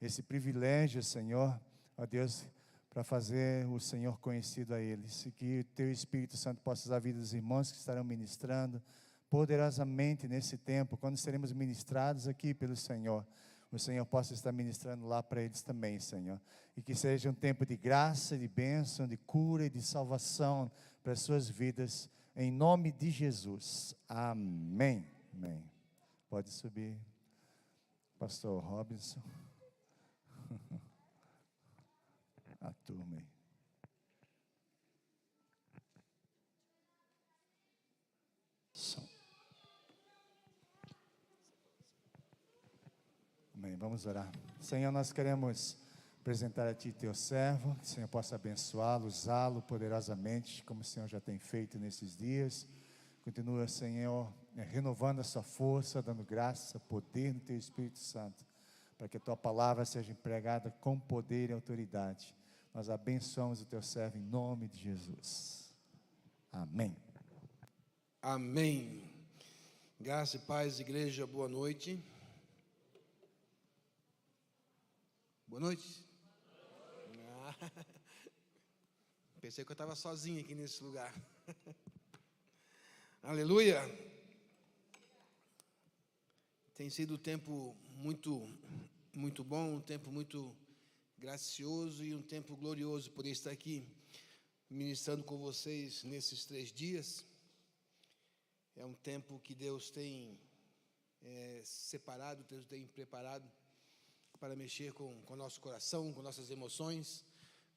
esse privilégio, Senhor, ó Deus, para fazer o Senhor conhecido a eles, e que o Teu Espírito Santo possa usar a vida dos irmãos que estarão ministrando poderosamente nesse tempo, quando seremos ministrados aqui pelo Senhor, o Senhor possa estar ministrando lá para eles também, Senhor, e que seja um tempo de graça, de bênção, de cura e de salvação para as suas vidas, em nome de Jesus, amém. Amém. Pode subir, pastor Robinson, a turma aí. Som. Amém, vamos orar. Senhor, nós queremos apresentar a Ti Teu servo, que o Senhor possa abençoá-lo, usá-lo poderosamente, como o Senhor já tem feito nesses dias. Continua, Senhor, renovando a sua força, dando graça, poder no Teu Espírito Santo, para que a Tua palavra seja empregada com poder e autoridade. Nós abençoamos o Teu servo em nome de Jesus. Amém. Amém. Graça e paz, igreja, boa noite. Boa noite. Pensei que eu estava sozinho aqui nesse lugar. Aleluia. Tem sido um tempo muito bom, um tempo muito gracioso e um tempo glorioso poder estar aqui ministrando com vocês nesses 3 dias. É um tempo que Deus tem separado, Deus tem preparado para mexer com o nosso coração, com nossas emoções,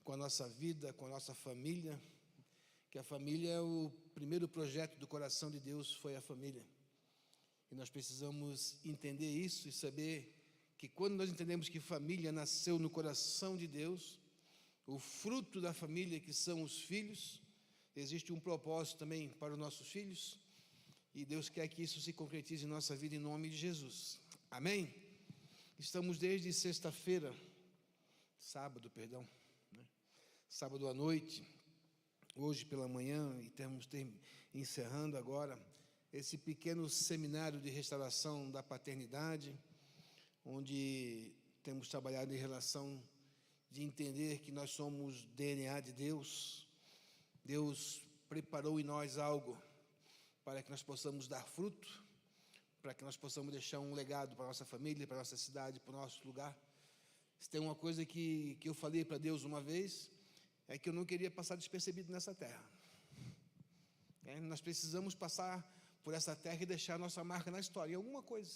com a nossa vida, com a nossa família. Que a família é o primeiro projeto do coração de Deus, foi a família. E nós precisamos entender isso e saber que quando nós entendemos que família nasceu no coração de Deus, o fruto da família, que são os filhos, existe um propósito também para os nossos filhos, e Deus quer que isso se concretize em nossa vida em nome de Jesus. Amém? Estamos desde sábado à noite, hoje pela manhã, e estamos encerrando agora esse pequeno seminário de restauração da paternidade, onde temos trabalhado em relação de entender que nós somos DNA de Deus. Deus preparou em nós algo para que nós possamos dar fruto, para que nós possamos deixar um legado para a nossa família, para a nossa cidade, para o nosso lugar. Se tem uma coisa que eu falei para Deus uma vez, é que eu não queria passar despercebido nessa terra. Nós precisamos passar por essa terra e deixar a nossa marca na história, em alguma coisa.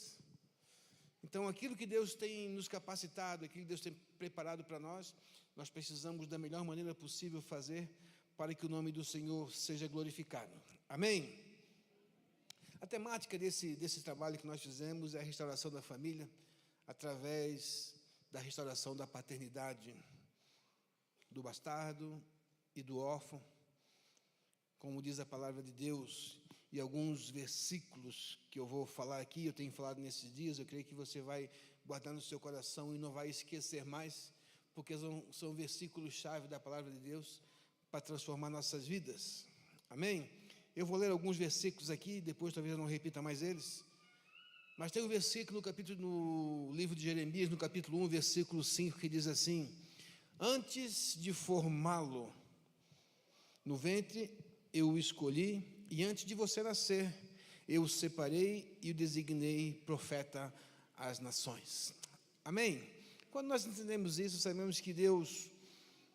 Então, aquilo que Deus tem nos capacitado, aquilo que Deus tem preparado para nós, nós precisamos da melhor maneira possível fazer para que o nome do Senhor seja glorificado. Amém? A temática desse trabalho que nós fizemos é a restauração da família, através da restauração da paternidade, do bastardo e do órfão, como diz a palavra de Deus, e alguns versículos que eu vou falar aqui, eu tenho falado nesses dias, eu creio que você vai guardar no seu coração e não vai esquecer mais, porque são versículos-chave da palavra de Deus para transformar nossas vidas. Amém? Eu vou ler alguns versículos aqui, depois talvez eu não repita mais eles, mas tem um versículo no livro de Jeremias, no capítulo 1, versículo 5, que diz assim: antes de formá-lo no ventre, eu o escolhi, e antes de você nascer, eu o separei e o designei profeta às nações. Amém? Quando nós entendemos isso, sabemos que Deus,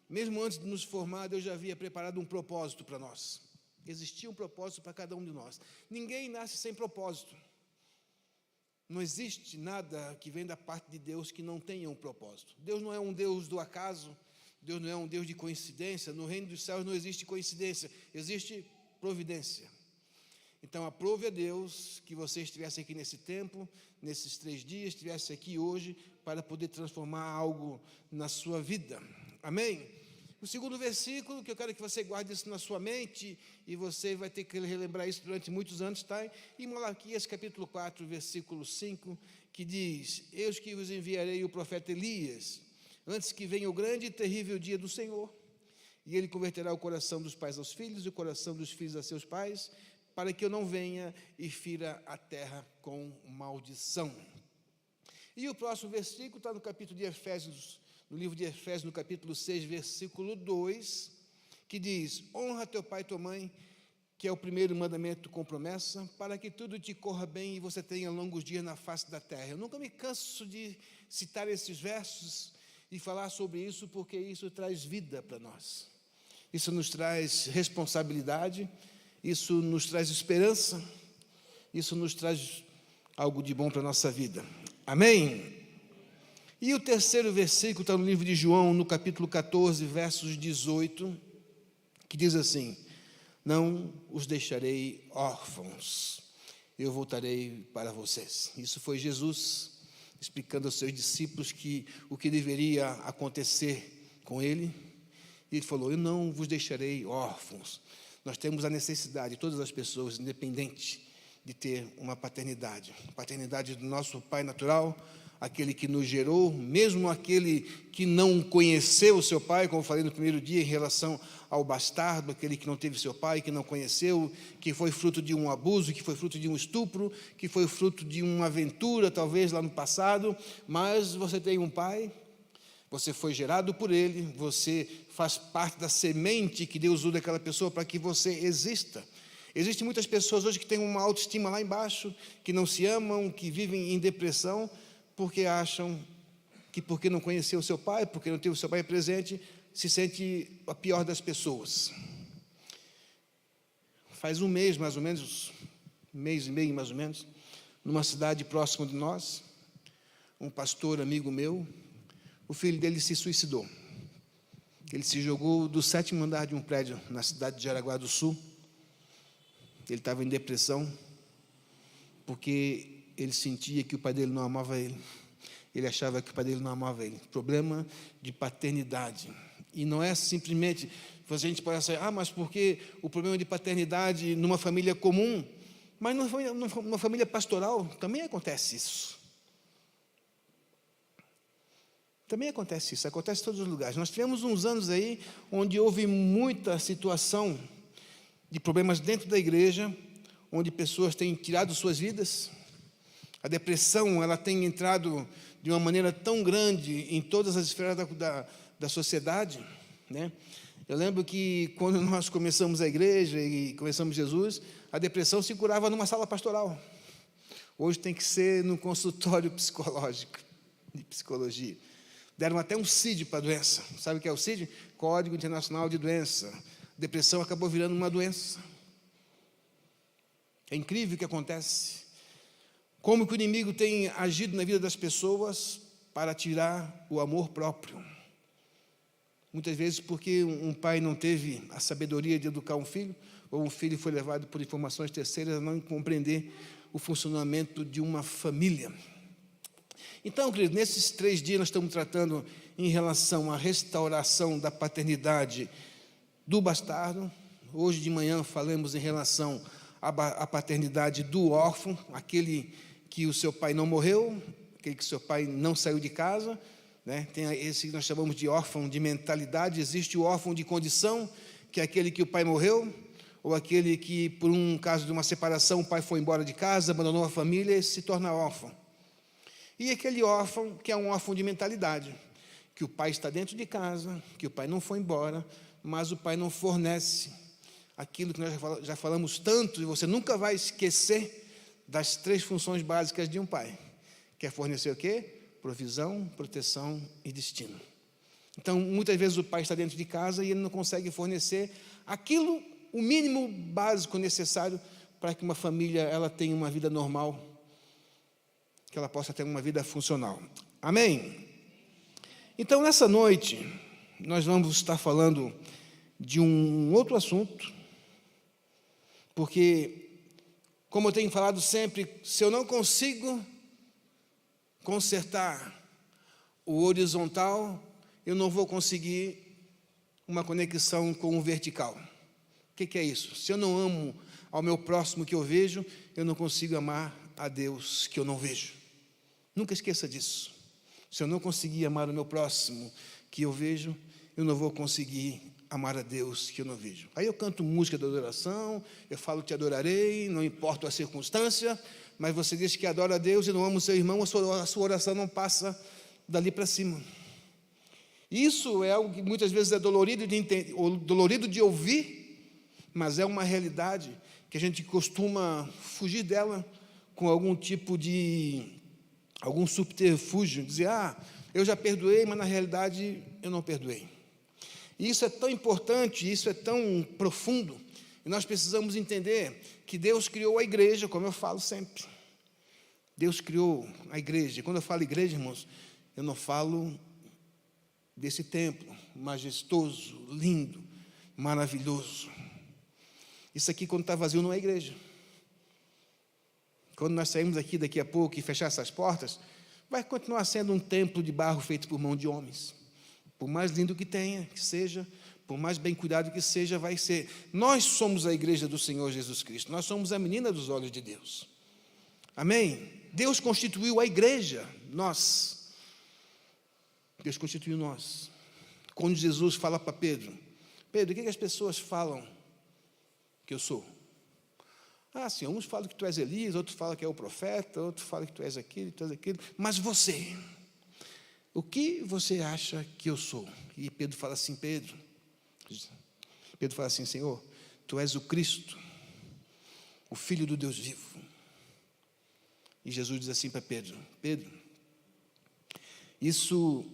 mesmo antes de nos formar, Deus já havia preparado um propósito para nós. Existia um propósito para cada um de nós. Ninguém nasce sem propósito. Não existe nada que vem da parte de Deus que não tenha um propósito. Deus não é um Deus do acaso, Deus não é um Deus de coincidência. No reino dos céus não existe coincidência, existe providência. Então, aprove a Deus que você estivesse aqui nesse tempo, nesses 3 dias, estivesse aqui hoje, para poder transformar algo na sua vida. Amém? O segundo versículo, que eu quero que você guarde isso na sua mente, e você vai ter que relembrar isso durante muitos anos, está em Malaquias capítulo 4, versículo 5, que diz: eis que vos enviarei o profeta Elias, antes que venha o grande e terrível dia do Senhor, e ele converterá o coração dos pais aos filhos, e o coração dos filhos a seus pais, para que eu não venha e fira a terra com maldição. E o próximo versículo está no capítulo de Efésios, no livro de Efésios, no capítulo 6, versículo 2, que diz: honra teu pai e tua mãe, que é o primeiro mandamento com promessa, para que tudo te corra bem e você tenha longos dias na face da terra. Eu nunca me canso de citar esses versos e falar sobre isso, porque isso traz vida para nós. Isso nos traz responsabilidade, isso nos traz esperança, isso nos traz algo de bom para a nossa vida. Amém? E o terceiro versículo está no livro de João, no capítulo 14, versos 18, que diz assim: não os deixarei órfãos, eu voltarei para vocês. Isso foi Jesus explicando aos seus discípulos o que deveria acontecer com ele. E ele falou: eu não vos deixarei órfãos. Nós temos a necessidade, todas as pessoas, independente de ter uma paternidade. A paternidade do nosso pai natural, aquele que nos gerou, mesmo aquele que não conheceu o seu pai, como eu falei no primeiro dia, em relação ao bastardo, aquele que não teve seu pai, que não conheceu, que foi fruto de um abuso, que foi fruto de um estupro, que foi fruto de uma aventura, talvez, lá no passado, mas você tem um pai, você foi gerado por ele, você faz parte da semente que Deus usa daquela pessoa para que você exista. Existem muitas pessoas hoje que têm uma autoestima lá embaixo, que não se amam, que vivem em depressão, porque acham que porque não conheceu o seu pai, porque não teve o seu pai presente, se sente a pior das pessoas. Faz um mês, mais ou menos, um mês e meio, mais ou menos, numa cidade próxima de nós, um pastor amigo meu, o filho dele se suicidou. Ele se jogou do 7º andar de um prédio na cidade de Jaraguá do Sul. Ele estava em depressão, porque ele sentia que o pai dele não amava ele. Ele achava que o pai dele não amava ele. Problema de paternidade. E não é simplesmente, a gente pode achar, mas porque o problema de paternidade numa família comum, mas numa família pastoral também acontece isso. Também acontece isso, acontece em todos os lugares. Nós tivemos uns anos aí, onde houve muita situação de problemas dentro da igreja, onde pessoas têm tirado suas vidas. A depressão, ela tem entrado de uma maneira tão grande em todas as esferas da sociedade, né? Eu lembro que quando nós começamos a igreja e começamos Jesus, a depressão se curava numa sala pastoral. Hoje tem que ser no consultório psicológico, de psicologia. Deram até um CID para a doença. Sabe o que é o CID? Código Internacional de Doença. Depressão acabou virando uma doença. É incrível o que acontece. Como que o inimigo tem agido na vida das pessoas para tirar o amor próprio. Muitas vezes porque um pai não teve a sabedoria de educar um filho, ou um filho foi levado por informações terceiras a não compreender o funcionamento de uma família. Então, querido, nesses 3 dias nós estamos tratando em relação à restauração da paternidade do bastardo. Hoje de manhã falamos em relação à paternidade do órfão, aquele que o seu pai não morreu, aquele que o seu pai não saiu de casa, né? Tem esse que nós chamamos de órfão de mentalidade. Existe o órfão de condição, que é aquele que o pai morreu, ou aquele que, por um caso de uma separação, o pai foi embora de casa, abandonou a família e se torna órfão. E aquele órfão que é um órfão de mentalidade, que o pai está dentro de casa, que o pai não foi embora, mas o pai não fornece aquilo que nós já falamos tanto, e você nunca vai esquecer das 3 funções básicas de um pai, que é fornecer o quê? Provisão, proteção e destino. Então, muitas vezes o pai está dentro de casa e ele não consegue fornecer aquilo, o mínimo básico necessário para que uma família ela tenha uma vida normal, que ela possa ter uma vida funcional. Amém? Então, nessa noite, nós vamos estar falando de um outro assunto, porque, como eu tenho falado sempre, se eu não consigo consertar o horizontal, eu não vou conseguir uma conexão com o vertical. O que é isso? Se eu não amo ao meu próximo que eu vejo, eu não consigo amar a Deus que eu não vejo. Nunca esqueça disso. Se eu não conseguir amar o meu próximo que eu vejo, eu não vou conseguir amar a Deus que eu não vejo. Aí eu canto música de adoração, eu falo te adorarei, não importa a circunstância, mas você diz que adora a Deus e não ama o seu irmão, a sua oração não passa dali para cima. Isso é algo que muitas vezes é dolorido de entender, ou dolorido de ouvir, mas é uma realidade que a gente costuma fugir dela com algum tipo de, algum subterfúgio, dizer, eu já perdoei, mas na realidade eu não perdoei. E isso é tão importante, isso é tão profundo, e nós precisamos entender que Deus criou a igreja, como eu falo sempre. Deus criou a igreja. Quando eu falo igreja, irmãos, eu não falo desse templo majestoso, lindo, maravilhoso. Isso aqui, quando está vazio, não é igreja. Quando nós saímos aqui daqui a pouco e fechar essas portas, vai continuar sendo um templo de barro feito por mão de homens. Por mais lindo que tenha, que seja, por mais bem cuidado que seja, vai ser. Nós somos a igreja do Senhor Jesus Cristo. Nós somos a menina dos olhos de Deus. Amém? Deus constituiu a igreja, nós. Deus constituiu nós. Quando Jesus fala para Pedro, Pedro, o que as pessoas falam que eu sou? Sim, uns falam que tu és Elias, outros falam que é o profeta, outros falam que tu és aquilo, mas você, o que você acha que eu sou? E Pedro fala assim, Pedro fala assim, Senhor, tu és o Cristo, o Filho do Deus vivo. E Jesus diz assim para Pedro, isso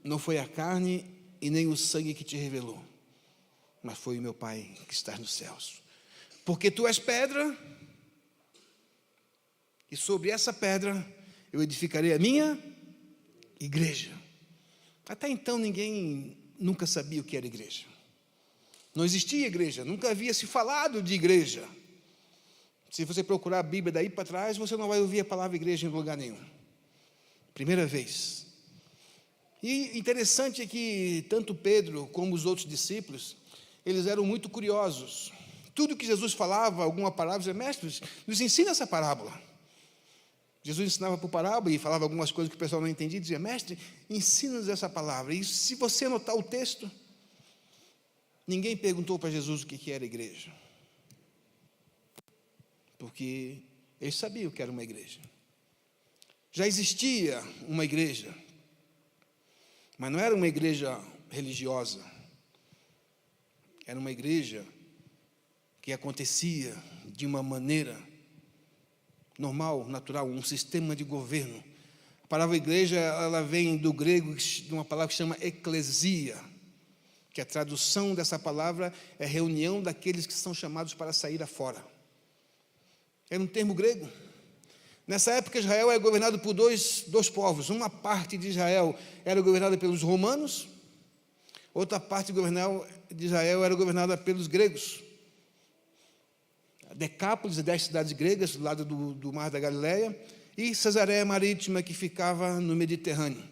não foi a carne e nem o sangue que te revelou, mas foi o meu Pai que está nos céus. Porque tu és pedra, e sobre essa pedra eu edificarei a minha igreja. Até então ninguém nunca sabia o que era igreja. Não existia igreja, nunca havia se falado de igreja. Se você procurar a Bíblia daí para trás, você não vai ouvir a palavra igreja em lugar nenhum. Primeira vez. E interessante é que tanto Pedro como os outros discípulos, eles eram muito curiosos. Tudo que Jesus falava, alguma parábola, dizia, mestre, nos ensina essa parábola. Jesus ensinava por parábola e falava algumas coisas que o pessoal não entendia, dizia, mestre, ensina-nos essa palavra. E se você anotar o texto, ninguém perguntou para Jesus o que era igreja. Porque eles sabiam que era uma igreja. Já existia uma igreja, mas não era uma igreja religiosa. Era uma igreja que acontecia de uma maneira normal, natural, um sistema de governo. A palavra igreja, ela vem do grego, de uma palavra que se chama eclesia, que a tradução dessa palavra é reunião daqueles que são chamados para sair afora. Era um termo grego. Nessa época, Israel era governado por dois povos. Uma parte de Israel era governada pelos romanos, outra parte de Israel era governada pelos gregos. Decápolis, 10 cidades gregas, do lado do Mar da Galileia, e Cesareia Marítima, que ficava no Mediterrâneo.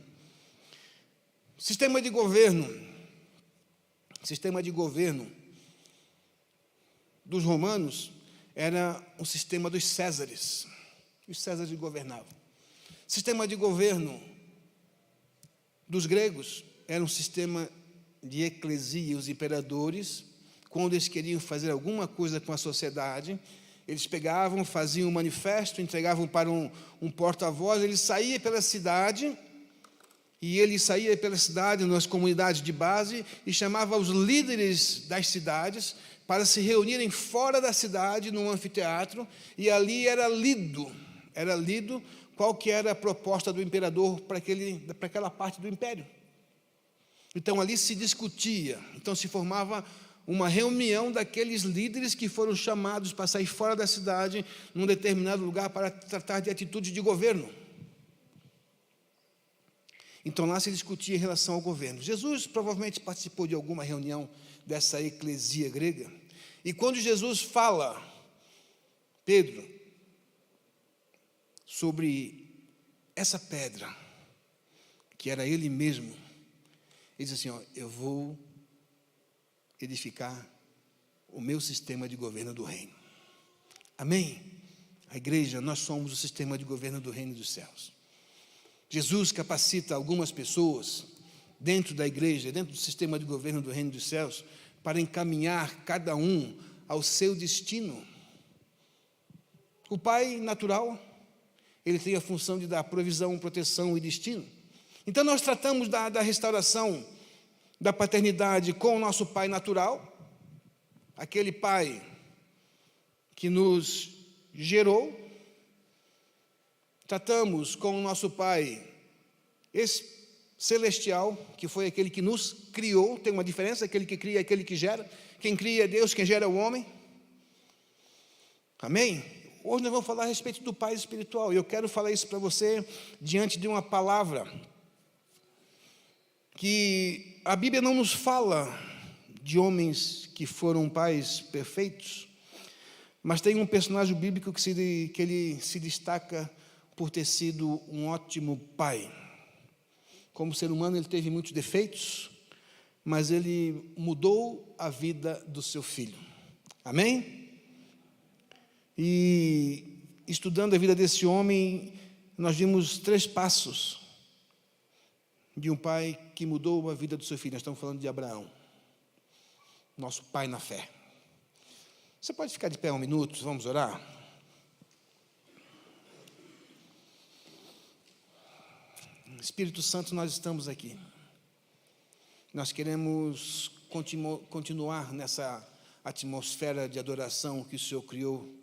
Sistema de governo dos romanos era o sistema dos Césares. Os Césares governavam. Sistema de governo dos gregos era um sistema de eclesia. Os imperadores, quando eles queriam fazer alguma coisa com a sociedade, eles pegavam, faziam um manifesto, entregavam para um porta-voz, ele saía pela cidade, nas comunidades de base, e chamava os líderes das cidades para se reunirem fora da cidade, num anfiteatro, e ali era lido qual que era a proposta do imperador para aquela parte do império. Então, ali se discutia, então se formava uma reunião daqueles líderes que foram chamados para sair fora da cidade, num determinado lugar, para tratar de atitudes de governo. Então, lá se discutia em relação ao governo. Jesus provavelmente participou de alguma reunião dessa eclesia grega, e quando Jesus fala, Pedro, sobre essa pedra, que era ele mesmo, ele diz assim, eu vou edificar o meu sistema de governo do reino. Amém? A igreja, nós somos o sistema de governo do reino dos céus. Jesus capacita algumas pessoas dentro da igreja, dentro do sistema de governo do reino dos céus, para encaminhar cada um ao seu destino. O pai natural Ele tem a função de dar provisão, proteção e destino. Então, nós tratamos da restauração da paternidade com o nosso pai natural, aquele pai que nos gerou. Tratamos com o nosso pai celestial, que foi aquele que nos criou. Tem uma diferença, aquele que cria e aquele que gera. Quem cria é Deus, quem gera é o homem. Amém? Hoje nós vamos falar a respeito do pai espiritual, e eu quero falar isso para você diante de uma palavra que a Bíblia não nos fala de homens que foram pais perfeitos, mas tem um personagem bíblico que ele se destaca por ter sido um ótimo pai. Como ser humano, ele teve muitos defeitos, mas ele mudou a vida do seu filho. Amém? E estudando a vida desse homem, nós vimos 3 passos de um pai que mudou a vida do seu filho. Nós estamos falando de Abraão, nosso pai na fé. Você pode ficar de pé um minuto, vamos orar? Espírito Santo, nós estamos aqui. Nós queremos continuar nessa atmosfera de adoração que o Senhor criou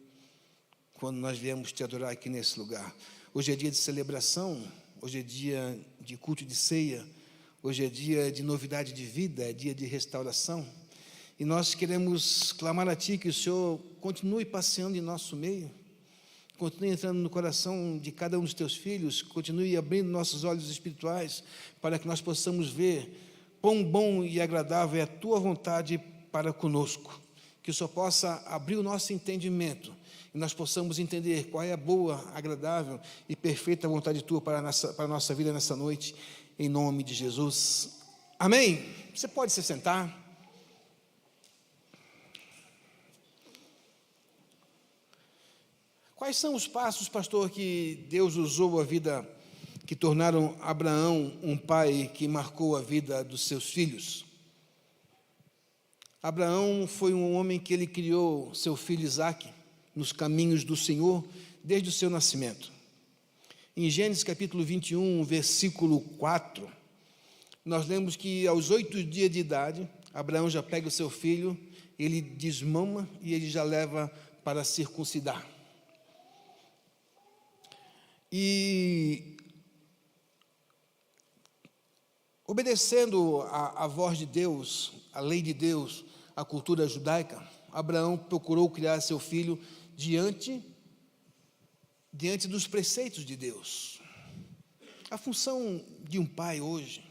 quando nós viemos te adorar aqui nesse lugar. Hoje é dia de celebração, hoje é dia de culto de ceia, hoje é dia de novidade de vida, é dia de restauração. E nós queremos clamar a Ti que o Senhor continue passeando em nosso meio, continue entrando no coração de cada um dos Teus filhos, continue abrindo nossos olhos espirituais para que nós possamos ver quão bom e agradável é a Tua vontade para conosco. Que o Senhor possa abrir o nosso entendimento e nós possamos entender qual é a boa, agradável e perfeita vontade Tua para a nossa vida nessa noite, em nome de Jesus. Amém? Você pode se sentar. Quais são os passos, pastor, que Deus usou a vida, que tornaram Abraão um pai que marcou a vida dos seus filhos? Abraão foi um homem que ele criou seu filho Isaque nos caminhos do Senhor desde o seu nascimento. Em Gênesis capítulo 21, versículo 4, nós lemos que aos 8 dias de idade, Abraão já pega o seu filho, ele desmama e ele já leva para circuncidar. E obedecendo a voz de Deus, a lei de Deus, a cultura judaica, Abraão procurou criar seu filho diante dos preceitos de Deus. A função de um pai hoje,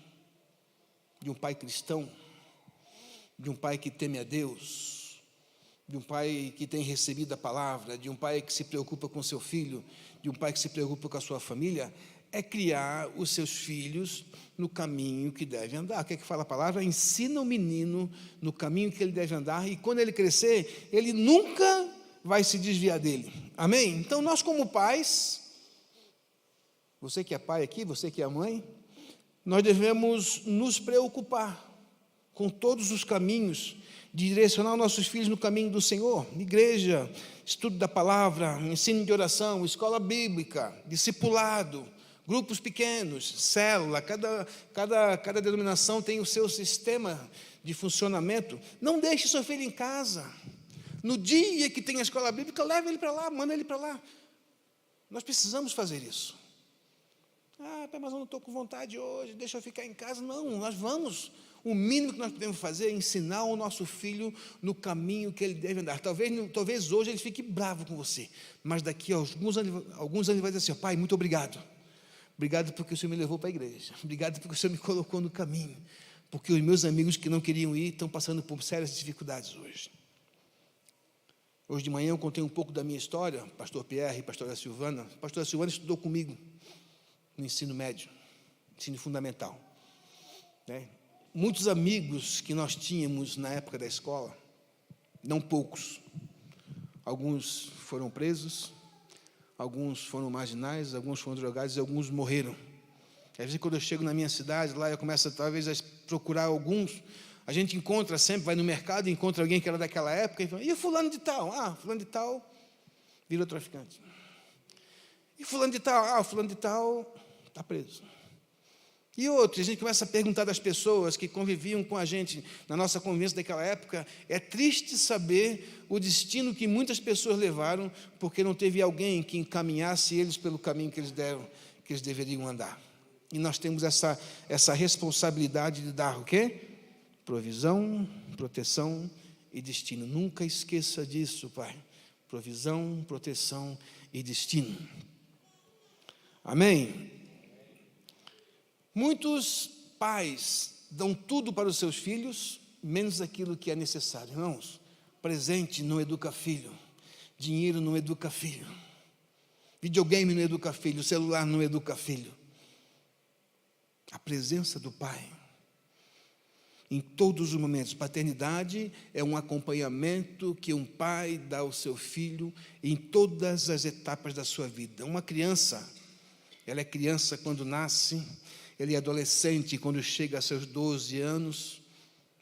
de um pai cristão, de um pai que teme a Deus, de um pai que tem recebido a palavra, de um pai que se preocupa com seu filho, de um pai que se preocupa com a sua família, é criar os seus filhos no caminho que deve andar. O que é que fala a palavra? Ensina o menino no caminho que ele deve andar, e quando ele crescer, ele nunca vai se desviar dele. Amém? Então, nós como pais, você que é pai aqui, você que é mãe, nós devemos nos preocupar com todos os caminhos, de direcionar nossos filhos no caminho do Senhor. Igreja, estudo da palavra, ensino de oração, escola bíblica, discipulado, grupos pequenos, célula, cada denominação tem o seu sistema de funcionamento. Não deixe seu filho em casa. No dia que tem a escola bíblica, leve ele para lá, manda ele para lá. Nós precisamos fazer isso. Mas eu não estou com vontade hoje, deixa eu ficar em casa. Não, nós vamos. O mínimo que nós podemos fazer é ensinar o nosso filho no caminho que ele deve andar. Talvez hoje ele fique bravo com você, mas daqui a alguns anos ele vai dizer assim: pai, muito obrigado. Obrigado porque o Senhor me levou para a igreja. Obrigado porque o Senhor me colocou no caminho. Porque os meus amigos que não queriam ir estão passando por sérias dificuldades hoje. Hoje de manhã eu contei um pouco da minha história, pastor Pierre e pastora Silvana. A pastora Silvana estudou comigo no ensino médio, ensino fundamental, né? Muitos amigos que nós tínhamos na época da escola, não poucos, alguns foram presos, alguns foram marginais, alguns foram drogados e alguns morreram. Às vezes, quando eu chego na minha cidade, lá eu começo talvez a procurar alguns, a gente encontra sempre, vai no mercado e encontra alguém que era daquela época, e fala: e fulano de tal? Fulano de tal virou traficante. E fulano de tal, fulano de tal está preso. E outros, a gente começa a perguntar das pessoas que conviviam com a gente na nossa convivência daquela época. É triste saber o destino que muitas pessoas levaram, porque não teve alguém que encaminhasse eles pelo caminho que eles deveriam andar. E nós temos essa responsabilidade de dar o quê? Provisão, proteção e destino. Nunca esqueça disso, Pai. Provisão, proteção e destino. Amém? Muitos pais dão tudo para os seus filhos, menos aquilo que é necessário. Irmãos, presente não educa filho, dinheiro não educa filho, videogame não educa filho, celular não educa filho. A presença do pai, em todos os momentos. Paternidade é um acompanhamento que um pai dá ao seu filho em todas as etapas da sua vida. Uma criança, ela é criança quando nasce, ele é adolescente quando chega a seus 12 anos,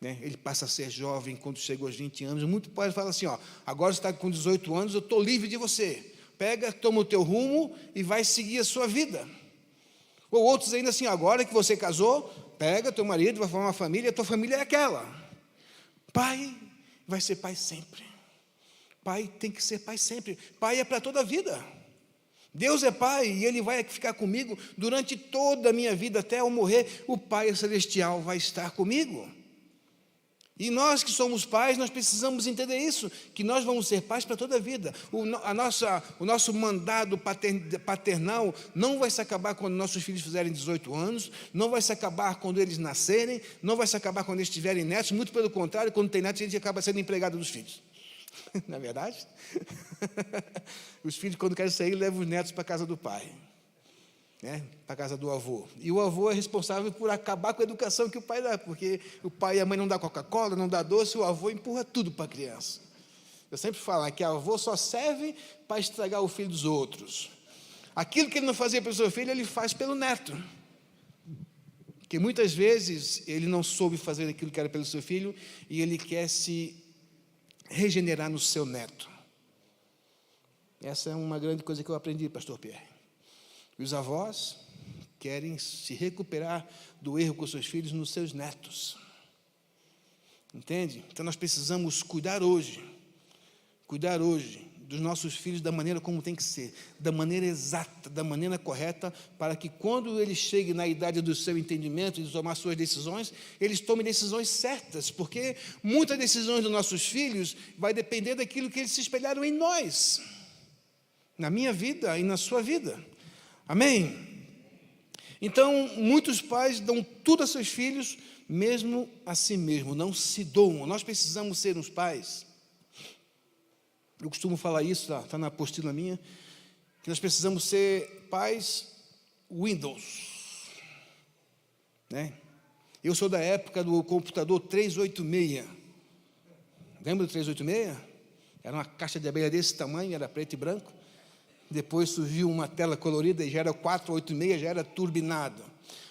né? Ele passa a ser jovem quando chega aos 20 anos. Muitos pais falam assim, agora você está com 18 anos, eu estou livre de você. Pega, toma o teu rumo e vai seguir a sua vida. Ou outros ainda assim, agora que você casou, pega teu marido, vai formar uma família, a tua família é aquela. Pai vai ser pai sempre. Pai tem que ser pai sempre. Pai é para toda a vida. Deus é Pai e Ele vai ficar comigo durante toda a minha vida, até eu morrer. O Pai Celestial vai estar comigo. E nós que somos pais, nós precisamos entender isso, que nós vamos ser pais para toda a vida. O nosso mandado paternal não vai se acabar quando nossos filhos fizerem 18 anos, não vai se acabar quando eles nascerem, não vai se acabar quando eles tiverem netos, muito pelo contrário, quando tem netos a gente acaba sendo empregado dos filhos. Não é verdade? Os filhos, quando querem sair, levam os netos para a casa do pai, né? Para a casa do avô. E o avô é responsável por acabar com a educação que o pai dá, porque o pai e a mãe não dão Coca-Cola, não dá doce, o avô empurra tudo para a criança. Eu sempre falo que o avô só serve para estragar o filho dos outros. Aquilo que ele não fazia pelo seu filho, ele faz pelo neto. Porque muitas vezes ele não soube fazer aquilo que era pelo seu filho e ele quer se regenerar no seu neto. Essa é uma grande coisa que eu aprendi, pastor Pierre. Os avós querem se recuperar do erro com seus filhos nos seus netos. Entende? Então nós precisamos cuidar hoje dos nossos filhos da maneira como tem que ser, da maneira exata, da maneira correta, para que quando eles cheguem na idade do seu entendimento e de tomar suas decisões, eles tomem decisões certas, porque muitas decisões dos nossos filhos vai depender daquilo que eles se espelharam em nós, na minha vida e na sua vida. Amém? Então, muitos pais dão tudo a seus filhos, mesmo a si mesmo, não se doam. Nós precisamos ser uns pais. Eu costumo falar isso, está na apostila minha, que nós precisamos ser pais Windows, né? Eu sou da época do computador 386. Lembra do 386? Era uma caixa de abelha desse tamanho, era preto e branco. Depois surgiu uma tela colorida e já era 486, já era turbinado.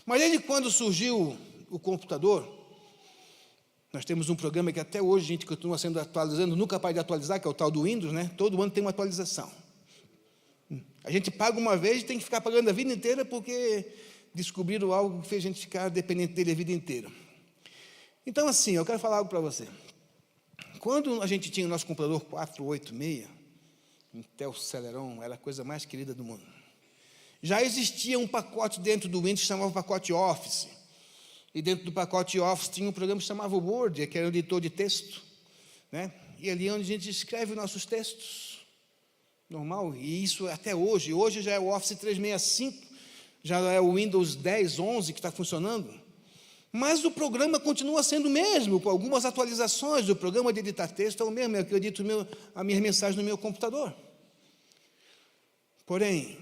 Mas desde quando surgiu o computador, nós temos um programa que até hoje a gente continua sendo atualizando, nunca para de atualizar, que é o tal do Windows, né? Todo ano tem uma atualização. A gente paga uma vez e tem que ficar pagando a vida inteira porque descobriram algo que fez a gente ficar dependente dele a vida inteira. Então, assim, eu quero falar algo para você. Quando a gente tinha o nosso computador 486, Intel Celeron, era a coisa mais querida do mundo. Já existia um pacote dentro do Windows que chamava pacote Office. E dentro do pacote Office tinha um programa que chamava Word, que era um editor de texto, né? E ali é onde a gente escreve os nossos textos. Normal. E isso até hoje. Hoje já é o Office 365, já é o Windows 10, 11 que está funcionando. Mas o programa continua sendo o mesmo, com algumas atualizações. O programa de editar texto é o mesmo, é o que eu edito a minha mensagem no meu computador. Porém,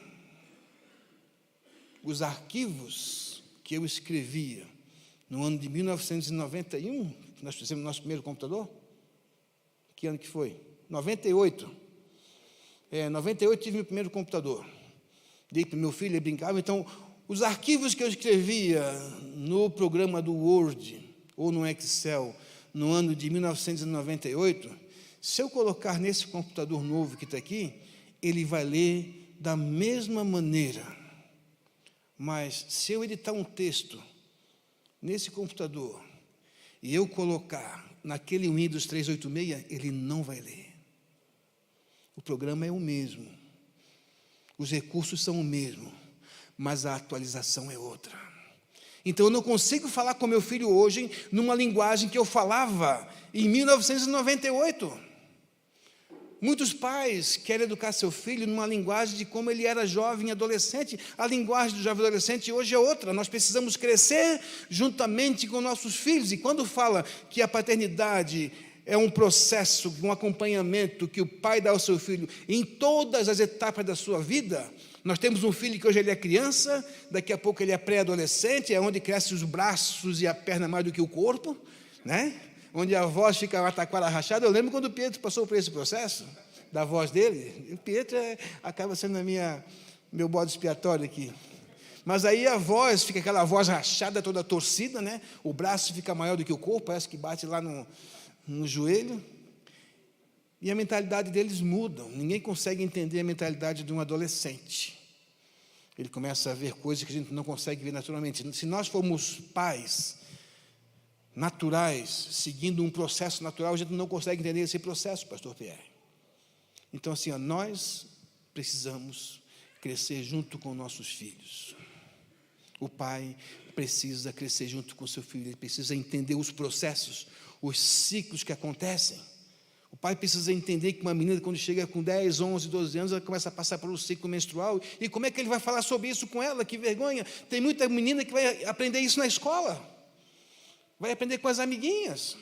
os arquivos que eu escrevia no ano de 1991, que nós fizemos nosso primeiro computador, que ano que foi? 98. 98 tive meu primeiro computador. Dei para o meu filho, ele brincava. Então, os arquivos que eu escrevia no programa do Word ou no Excel no ano de 1998, se eu colocar nesse computador novo que está aqui, ele vai ler da mesma maneira, mas se eu editar um texto nesse computador e eu colocar naquele Windows 386, ele não vai ler. O programa é o mesmo, os recursos são o mesmo, mas a atualização é outra. Então eu não consigo falar com meu filho hoje numa linguagem que eu falava em 1998. Muitos pais querem educar seu filho numa linguagem de como ele era jovem e adolescente. A linguagem do jovem e adolescente hoje é outra. Nós precisamos crescer juntamente com nossos filhos. E quando fala que a paternidade é um processo, um acompanhamento que o pai dá ao seu filho em todas as etapas da sua vida, nós temos um filho que hoje ele é criança, daqui a pouco ele é pré-adolescente, é onde crescem os braços e a perna mais do que o corpo, né? Onde a voz fica uma taquara rachada. Eu lembro quando o Pietro passou por esse processo, da voz dele. O Pietro acaba sendo meu bode expiatório aqui. Mas aí a voz, fica aquela voz rachada, toda torcida, né? O braço fica maior do que o corpo, parece que bate lá no joelho. E a mentalidade deles muda. Ninguém consegue entender a mentalidade de um adolescente. Ele começa a ver coisas que a gente não consegue ver naturalmente. Se nós formos pais naturais, seguindo um processo natural, a gente não consegue entender esse processo, pastor Pierre. Então, assim, nós precisamos crescer junto com nossos filhos. O pai precisa crescer junto com o seu filho, ele precisa entender os processos, os ciclos que acontecem. O pai precisa entender que uma menina, quando chega com 10, 11, 12 anos, ela começa a passar por um ciclo menstrual, e como é que ele vai falar sobre isso com ela? Que vergonha! Tem muita menina que vai aprender isso na escola. Vai aprender com as amiguinhas.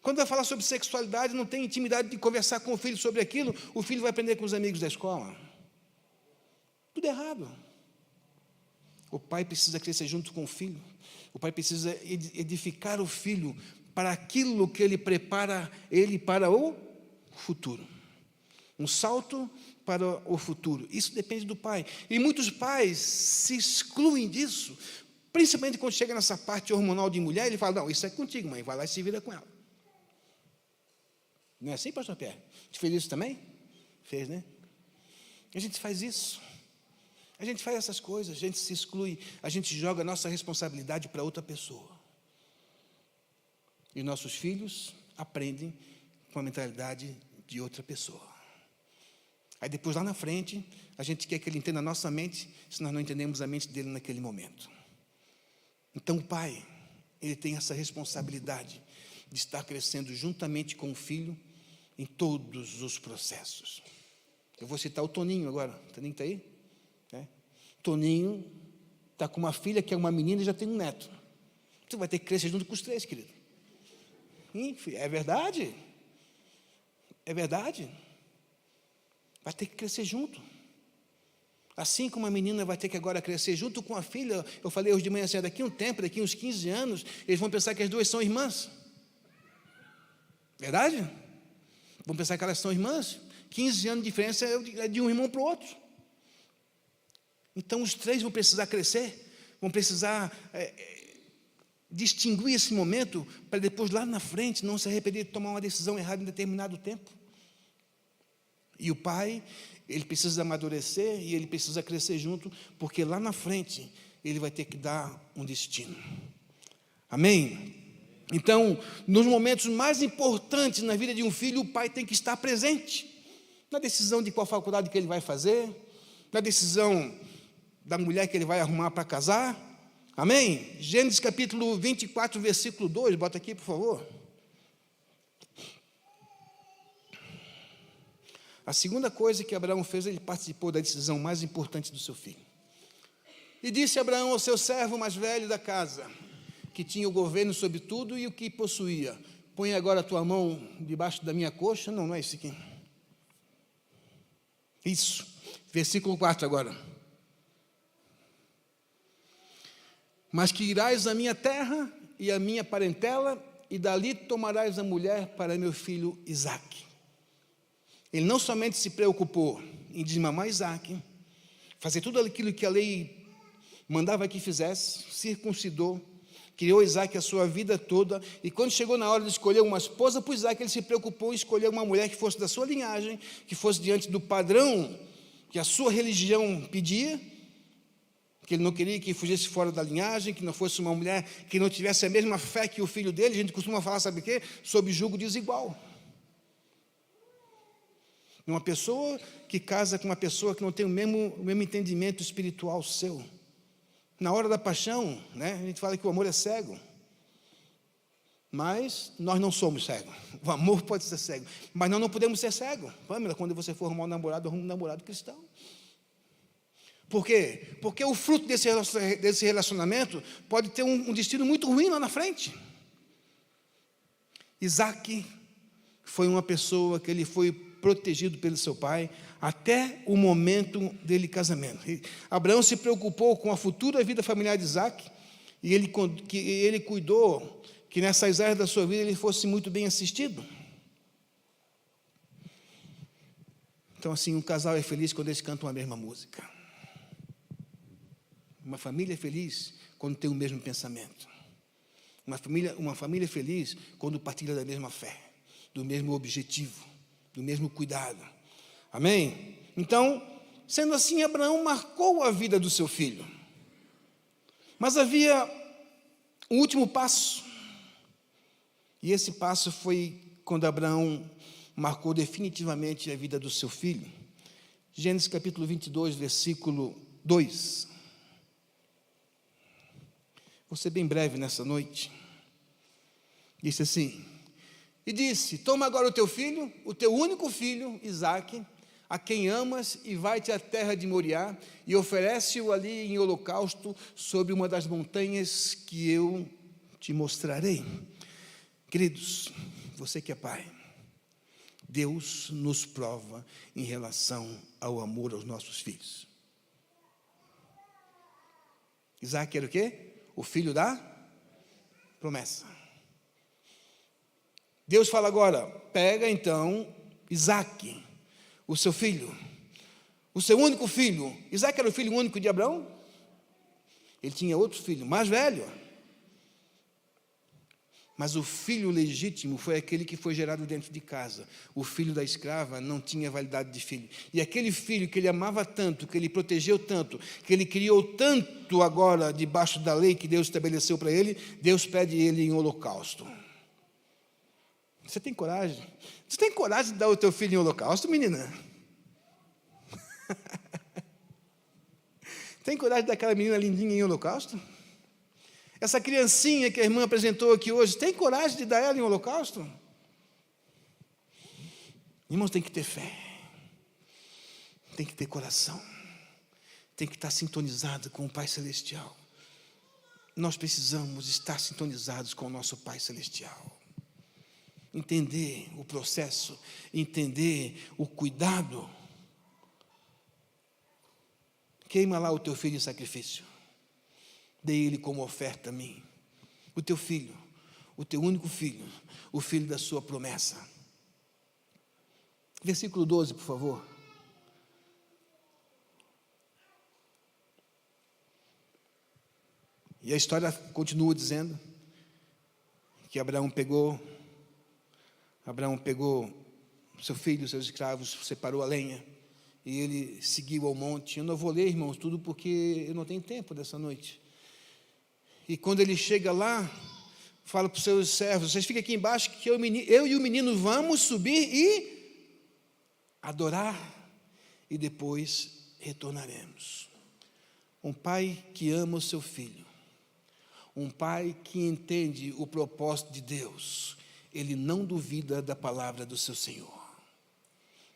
Quando vai falar sobre sexualidade, não tem intimidade de conversar com o filho sobre aquilo, o filho vai aprender com os amigos da escola. Tudo errado. O pai precisa crescer junto com o filho. O pai precisa edificar o filho para aquilo que ele prepara ele para o futuro. Um salto para o futuro. Isso depende do pai. E muitos pais se excluem disso. Principalmente quando chega nessa parte hormonal de mulher, ele fala, não, isso é contigo, mãe, vai lá e se vira com ela. Não é assim, pastor Pierre? Você fez isso também? Fez, né? A gente faz isso. A gente faz essas coisas, a gente se exclui, a gente joga a nossa responsabilidade para outra pessoa. E nossos filhos aprendem com a mentalidade de outra pessoa. Aí depois, lá na frente, a gente quer que ele entenda a nossa mente, se nós não entendemos a mente dele naquele momento. Então o pai, ele tem essa responsabilidade de estar crescendo juntamente com o filho em todos os processos. Eu vou citar o Toninho agora. O Toninho está aí? Toninho está com uma filha que é uma menina e já tem um neto. Você vai ter que crescer junto com os três, querido. É verdade. É verdade. Vai ter que crescer junto. Assim como a menina vai ter que agora crescer junto com a filha, eu falei hoje de manhã assim, daqui a um tempo, daqui a uns 15 anos, eles vão pensar que as duas são irmãs. Verdade? Vão pensar que elas são irmãs. 15 anos de diferença é de um irmão para o outro. Então os três vão precisar crescer, vão precisar distinguir esse momento, para depois lá na frente não se arrepender de tomar uma decisão errada em determinado tempo. E o pai, ele precisa amadurecer e ele precisa crescer junto, porque lá na frente ele vai ter que dar um destino. Amém? Então, nos momentos mais importantes na vida de um filho, o pai tem que estar presente. Na decisão de qual faculdade que ele vai fazer, na decisão da mulher que ele vai arrumar para casar. Amém? Gênesis capítulo 24, versículo 2, bota aqui, por favor. A segunda coisa que Abraão fez, ele participou da decisão mais importante do seu filho. E disse Abraão ao seu servo mais velho da casa, que tinha o governo sobre tudo e o que possuía: põe agora a tua mão debaixo da minha coxa. Não é isso aqui. Isso. Versículo 4 agora. Mas que irás à minha terra e à minha parentela, e dali tomarás a mulher para meu filho Isaque. Ele não somente se preocupou em desmamar Isaque, fazer tudo aquilo que a lei mandava que fizesse, circuncidou, criou Isaque a sua vida toda, e quando chegou na hora de escolher uma esposa para Isaque, ele se preocupou em escolher uma mulher que fosse da sua linhagem, que fosse diante do padrão que a sua religião pedia, que ele não queria que fugisse fora da linhagem, que não fosse uma mulher que não tivesse a mesma fé que o filho dele. A gente costuma falar, sabe o quê? Sob julgo desigual. Uma pessoa que casa com uma pessoa que não tem o mesmo entendimento espiritual seu. Na hora da paixão, né, a gente fala que o amor é cego. Mas nós não somos cegos. O amor pode ser cego, mas nós não podemos ser cegos. Pamela, quando você for arrumar um namorado, arruma um namorado cristão. Por quê? Porque o fruto desse relacionamento pode ter um destino muito ruim lá na frente. Isaac foi uma pessoa que ele foi protegido pelo seu pai até o momento dele casamento. Abraão se preocupou com a futura vida familiar de Isaac e ele cuidou que nessas áreas da sua vida ele fosse muito bem assistido. Então, assim, um casal é feliz quando eles cantam a mesma música. Uma família é feliz quando tem o mesmo pensamento. Uma família é feliz quando partilha da mesma fé, do mesmo objetivo, do mesmo cuidado. Amém? Então, sendo assim, Abraão marcou a vida do seu filho. Mas havia um último passo. E esse passo foi quando Abraão marcou definitivamente a vida do seu filho. Gênesis capítulo 22, versículo 2. Vou ser bem breve nessa noite. Disse assim: e disse, toma agora o teu filho, o teu único filho, Isaque, a quem amas, e vai-te à terra de Moriá, e oferece-o ali em holocausto, sobre uma das montanhas que eu te mostrarei. Queridos, você que é pai, Deus nos prova em relação ao amor aos nossos filhos. Isaque era o quê? O filho da promessa. Deus fala agora, pega então Isaque, o seu filho, o seu único filho. Isaque era o filho único de Abraão? Ele tinha outro filho, mais velho. Mas o filho legítimo foi aquele que foi gerado dentro de casa. O filho da escrava não tinha validade de filho. E aquele filho que ele amava tanto, que ele protegeu tanto, que ele criou tanto agora debaixo da lei que Deus estabeleceu para ele, Deus pede ele em holocausto. Você tem coragem? Você tem coragem de dar o teu filho em holocausto, menina? Tem coragem de dar aquela menina lindinha em holocausto? Essa criancinha que a irmã apresentou aqui hoje, tem coragem de dar ela em holocausto? Irmãos, tem que ter fé, tem que ter coração, tem que estar sintonizado com o Pai Celestial. Nós precisamos estar sintonizados com o nosso Pai Celestial. Entender o processo, entender o cuidado. Queima lá o teu filho em sacrifício. Dei ele como oferta a mim. O teu filho, o teu único filho, o filho da sua promessa. Versículo 12, por favor. E a história continua dizendo que Abraão pegou seu filho, seus escravos, separou a lenha, e ele seguiu ao monte. Eu não vou ler, irmãos, tudo porque eu não tenho tempo dessa noite. E quando ele chega lá, fala para os seus servos, vocês ficam aqui embaixo, que eu e o menino vamos subir e adorar, e depois retornaremos. Um pai que ama o seu filho, um pai que entende o propósito de Deus, ele não duvida da palavra do seu Senhor.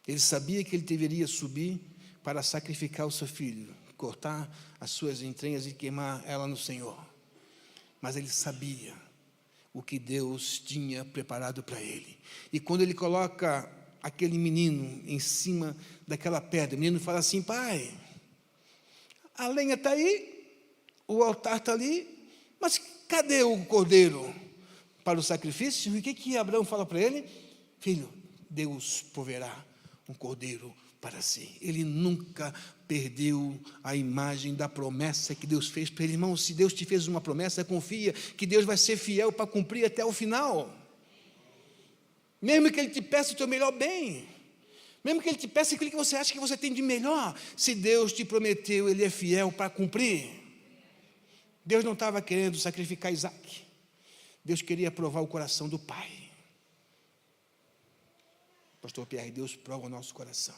Ele sabia que ele deveria subir para sacrificar o seu filho, cortar as suas entranhas e queimar ela no Senhor. Mas ele sabia o que Deus tinha preparado para ele. E quando ele coloca aquele menino em cima daquela pedra, o menino fala assim: pai, a lenha está aí, o altar está ali, mas cadê o cordeiro para o sacrifício? E o que Abraão fala para ele? Filho, Deus proverá um cordeiro para si. Ele nunca perdeu a imagem da promessa que Deus fez para ele. Irmão, se Deus te fez uma promessa, confia que Deus vai ser fiel para cumprir até o final. Mesmo que Ele te peça o teu melhor bem. Mesmo que Ele te peça aquilo que você acha que você tem de melhor, se Deus te prometeu, Ele é fiel para cumprir. Deus não estava querendo sacrificar Isaac. Deus queria provar o coração do pai. Pastor Pierre, Deus prova o nosso coração.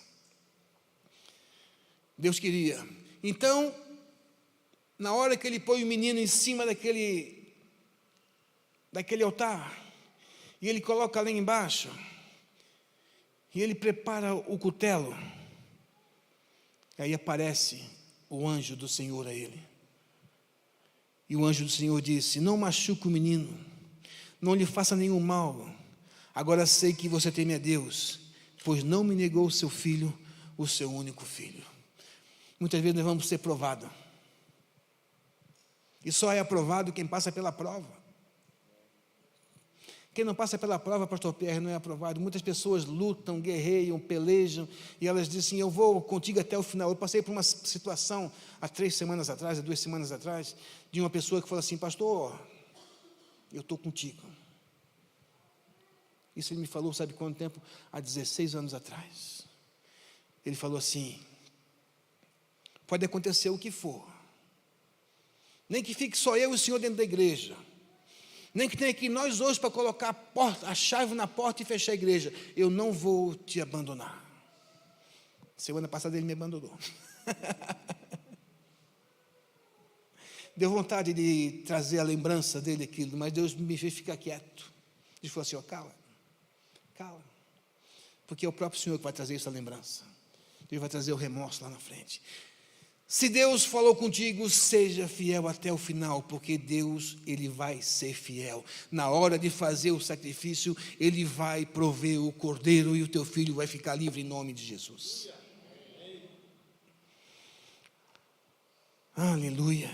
Deus queria. Então, na hora que Ele põe o menino em cima daquele altar, e Ele coloca lá embaixo, e Ele prepara o cutelo, aí aparece o anjo do Senhor a ele. E o anjo do Senhor disse: não machuque o menino, não lhe faça nenhum mal. Agora sei que você teme a Deus, pois não me negou o seu filho, o seu único filho. Muitas vezes nós vamos ser provados. E só é aprovado quem passa pela prova. Quem não passa pela prova, pastor Pierre, não é aprovado. Muitas pessoas lutam, guerreiam, pelejam, e elas dizem: eu vou contigo até o final. Eu passei por uma situação há 3 semanas atrás, há 2 semanas atrás, de uma pessoa que falou assim: pastor, eu estou contigo. Isso ele me falou, sabe quanto tempo? Há 16 anos atrás. Ele falou assim: pode acontecer o que for, nem que fique só eu e o senhor dentro da igreja, nem que tenha aqui nós hoje para colocar a chave na porta e fechar a igreja, eu não vou te abandonar. Semana passada ele me abandonou. Deu vontade de trazer a lembrança dele aquilo, mas Deus me fez ficar quieto. Ele falou assim: ó, cala, porque é o próprio Senhor que vai trazer essa lembrança. Ele vai trazer o remorso lá na frente. Se Deus falou contigo, seja fiel até o final, porque Deus, Ele vai ser fiel. Na hora de fazer o sacrifício, Ele vai prover o cordeiro e o teu filho vai ficar livre em nome de Jesus. Aleluia.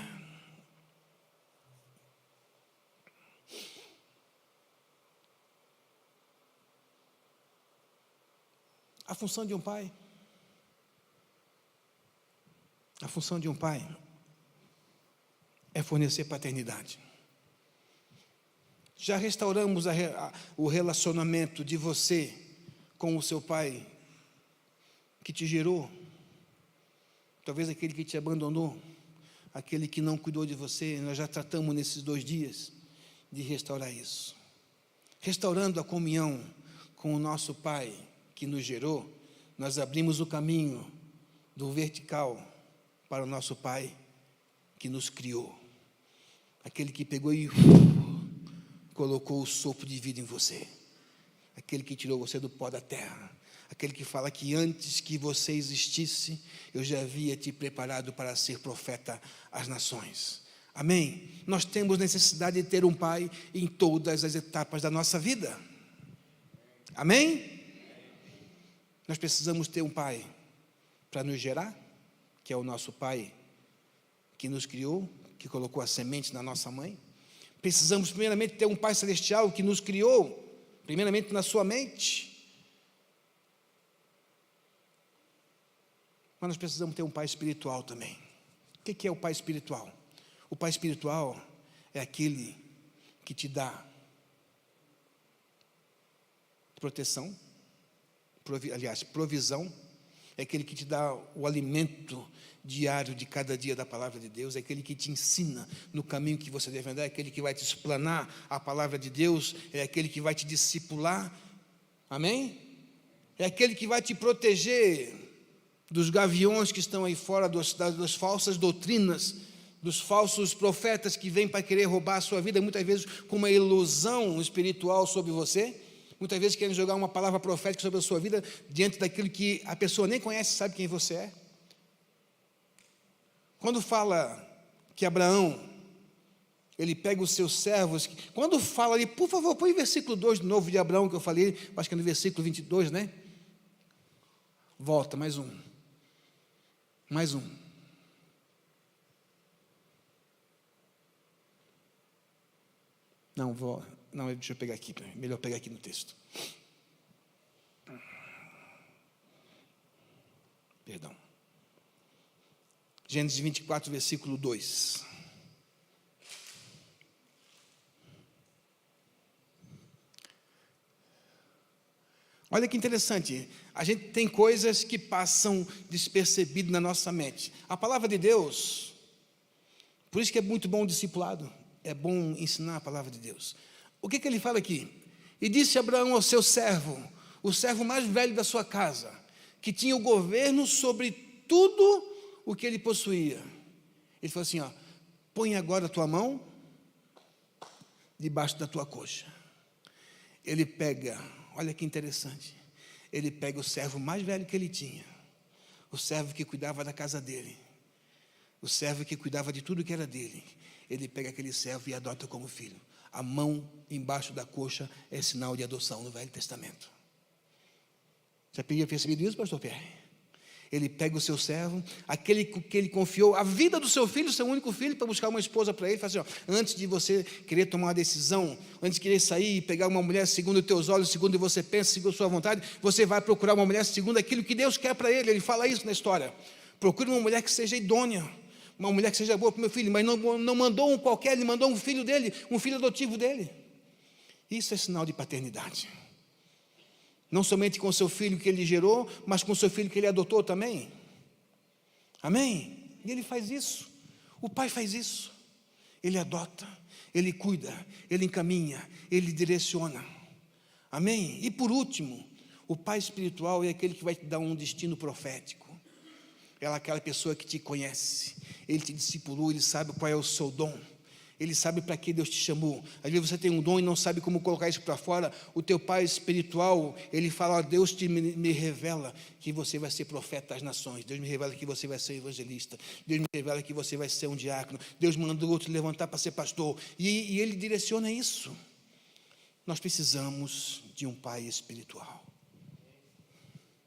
A função de um pai. A função de um pai é fornecer paternidade. Já restauramos o relacionamento de você com o seu pai que te gerou, talvez aquele que te abandonou, aquele que não cuidou de você. Nós já tratamos nesses 2 dias de restaurar isso. Restaurando a comunhão com o nosso pai que nos gerou, nós abrimos o caminho do vertical para o nosso pai que nos criou, aquele que pegou e colocou o sopro de vida em você, aquele que tirou você do pó da terra, aquele que fala que antes que você existisse, eu já havia te preparado para ser profeta às nações. Amém? Nós temos necessidade de ter um pai em todas as etapas da nossa vida. Amém? Nós precisamos ter um pai para nos gerar, que é o nosso pai que nos criou, que colocou a semente na nossa mãe. Precisamos primeiramente ter um pai celestial que nos criou, primeiramente na sua mente. Mas nós precisamos ter um pai espiritual também. O que é o pai espiritual? O pai espiritual é aquele que te dá proteção, provisão, é aquele que te dá o alimento diário de cada dia da palavra de Deus, é aquele que te ensina no caminho que você deve andar, é aquele que vai te explanar a palavra de Deus, é aquele que vai te discipular, amém? É aquele que vai te proteger dos gaviões que estão aí fora, das falsas doutrinas, dos falsos profetas que vêm para querer roubar a sua vida, muitas vezes com uma ilusão espiritual sobre você. Muitas vezes querem jogar uma palavra profética sobre a sua vida diante daquilo que a pessoa nem conhece, sabe quem você é. Quando fala que Abraão, ele pega os seus servos, quando fala ali, por favor, põe o versículo 2 de novo de Abraão, que eu falei, acho que é no versículo 22, né? Volta, mais um. Não, deixa eu pegar aqui, melhor pegar aqui no texto. Perdão. Gênesis 24, versículo 2. Olha que interessante, a gente tem coisas que passam despercebidas na nossa mente. A palavra de Deus, por isso que é muito bom o discipulado, é bom ensinar a palavra de Deus. O que ele fala aqui? E disse Abraão ao seu servo, o servo mais velho da sua casa, que tinha o governo sobre tudo o que ele possuía. Ele falou assim, põe agora a tua mão debaixo da tua coxa. Ele pega, olha que interessante, ele pega o servo mais velho que ele tinha, o servo que cuidava da casa dele, o servo que cuidava de tudo que era dele. Ele pega aquele servo e adota como filho. A mão embaixo da coxa é sinal de adoção no Velho Testamento. Já tinha percebido isso, pastor Pierre? Ele pega o seu servo, aquele que ele confiou a vida do seu filho, seu único filho, para buscar uma esposa para ele. Ele fala assim, antes de você querer tomar uma decisão, antes de querer sair e pegar uma mulher segundo os teus olhos, segundo o que você pensa, segundo a sua vontade, você vai procurar uma mulher segundo aquilo que Deus quer para ele. Ele fala isso na história. Procure uma mulher que seja idônea, uma mulher que seja boa para o meu filho, mas não mandou um qualquer, ele mandou um filho dele, um filho adotivo dele. Isso é sinal de paternidade. Não somente com o seu filho que ele gerou, mas com o seu filho que ele adotou também. Amém? E ele faz isso. O pai faz isso. Ele adota, ele cuida, ele encaminha, ele direciona. Amém? E por último, o pai espiritual é aquele que vai te dar um destino profético. É aquela pessoa que te conhece, ele te discipulou, ele sabe qual é o seu dom. Ele sabe para que Deus te chamou. Às vezes você tem um dom e não sabe como colocar isso para fora. O teu pai espiritual, ele fala, Deus me revela que você vai ser profeta das nações. Deus me revela que você vai ser evangelista. Deus me revela que você vai ser um diácono. Deus mandou te levantar para ser pastor. E ele direciona isso. Nós precisamos de um pai espiritual.